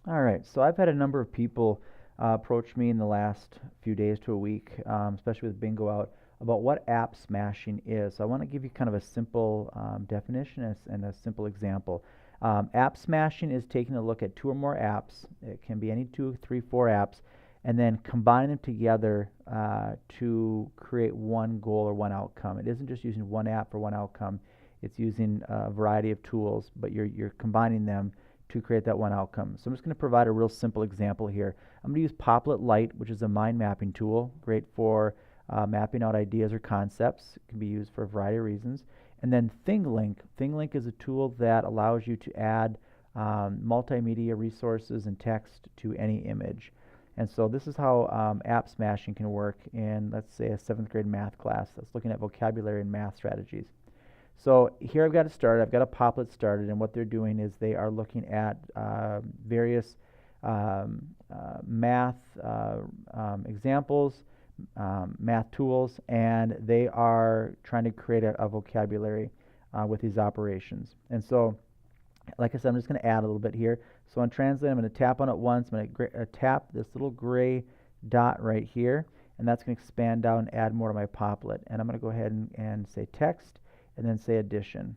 All right, so I've had a number of people approach me in the last few days to a week, especially with bingo out, about what app smashing is. So I want to give you kind of a simple definition and a simple example. App smashing is taking a look at two or more apps. It can be any two, three, four apps, and then combining them together to create one goal or one outcome. It isn't just using one app for one outcome. It's using a variety of tools, but you're combining them to create that one outcome. So I'm just going to provide a real simple example here. I'm going to use Popplet Lite, which is a mind mapping tool, great for mapping out ideas or concepts. It can be used for a variety of reasons. And then Thinglink. Thinglink is a tool that allows you to add multimedia resources and text to any image. And so this is how app smashing can work in, let's say, a 7th grade math class that's looking at vocabulary and math strategies. So here I've got it started. I've got a Popplet started, and what they're doing is they are looking at various math examples, math tools, and they are trying to create a vocabulary with these operations. And so, like I said, I'm just going to add a little bit here. So on Translate, I'm going to tap on it once. I'm going to tap this little gray dot right here, and that's going to expand down and add more to my Popplet. And I'm going to go ahead and say text, and then say addition.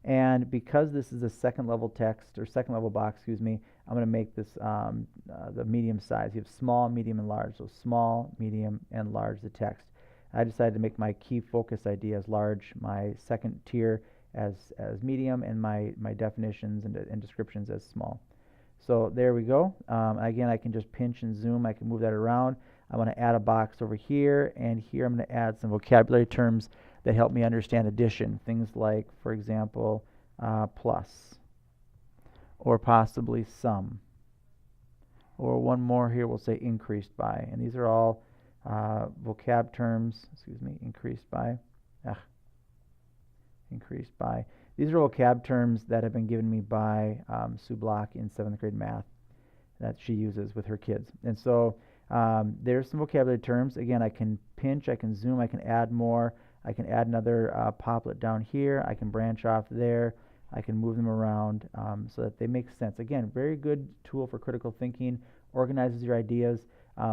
And because this is a second level text, or second level box, excuse me, I'm going to make this the medium size. You have small, medium, and large. So small, medium, and large, the text. I decided to make my key focus idea as large, my second tier as medium, and my definitions and descriptions as small. So there we go. Again, I can just pinch and zoom. I can move that around. I want to add a box over here, and here I'm going to add some vocabulary terms that help me understand addition. Things like, for example, plus, or possibly sum. Or one more here, we'll say increased by. And these are all vocab terms, increased by. Increased by. These are vocab terms that have been given me by Sue Block in 7th grade math that she uses with her kids. And so there's some vocabulary terms. Again, I can pinch, I can zoom, I can add more. I can add another Popplet down here. I can branch off there. I can move them around so that they make sense. Again, very good tool for critical thinking, organizes your ideas.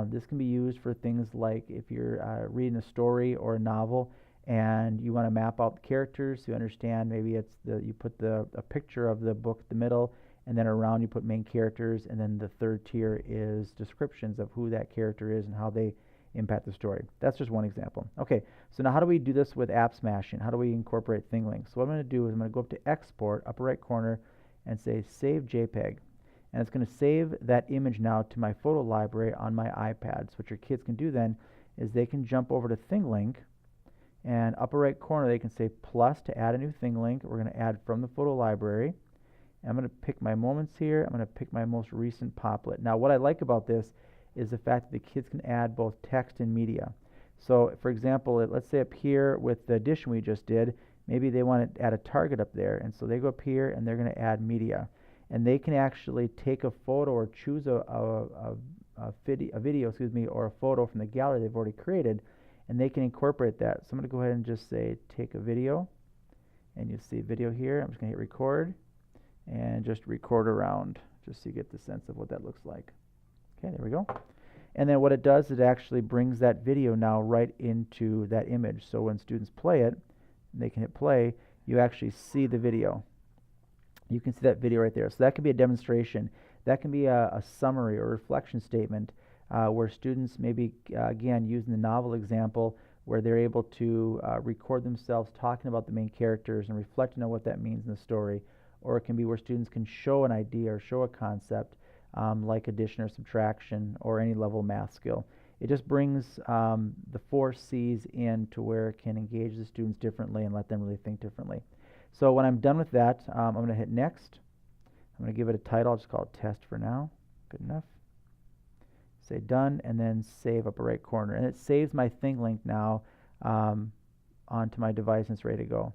This can be used for things like if you're reading a story or a novel and you want to map out the characters, you understand maybe it's you put a picture of the book at the middle, and then around you put main characters, and then the third tier is descriptions of who that character is and how they impact the story. That's just one example. Okay, so now how do we do this with app smashing? How do we incorporate Thinglink? So what I'm going to do is I'm going to go up to Export, upper right corner, and say Save JPEG. And it's going to save that image now to my photo library on my iPad. So what your kids can do then is they can jump over to Thinglink, and upper right corner they can say plus to add a new Thinglink. We're going to add from the photo library. And I'm going to pick my moments here. I'm going to pick my most recent Popplet. Now what I like about this is the fact that the kids can add both text and media. So for example, let's say up here with the addition we just did, maybe they want to add a target up there. And so they go up here and they're going to add media. And they can actually take a photo or choose a video, or a photo from the gallery they've already created, and they can incorporate that. So I'm going to go ahead and just say take a video, and you see video here. I'm just going to hit record and just record around just so you get the sense of what that looks like. Okay, there we go. And then what it does, it actually brings that video now right into that image. So when students play it, and they can hit play, you actually see the video. You can see that video right there. So that can be a demonstration. That can be a summary or reflection statement where students maybe, again, using the novel example, where they're able to record themselves talking about the main characters and reflecting on what that means in the story. Or it can be where students can show an idea or show a concept like addition or subtraction or any level math skill. It just brings the 4 C's in to where it can engage the students differently and let them really think differently. So when I'm done with that, I'm going to hit next. I'm going to give it a title. I'll just call it test for now. Good enough. Say done, and then save upper right corner. And it saves my Thinglink now onto my device, and it's ready to go.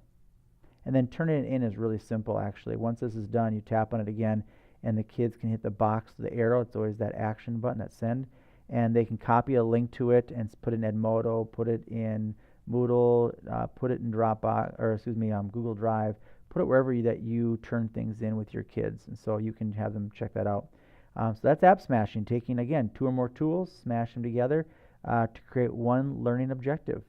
And then turning it in is really simple, actually. Once this is done, you tap on it again, and the kids can hit the box, the arrow. It's always that action button, that send. And they can copy a link to it and put it in Edmodo, put it in Moodle, put it in Dropbox, or Google Drive, put it wherever that you turn things in with your kids, and so you can have them check that out. So that's app smashing, taking, again, two or more tools, smash them together to create one learning objective.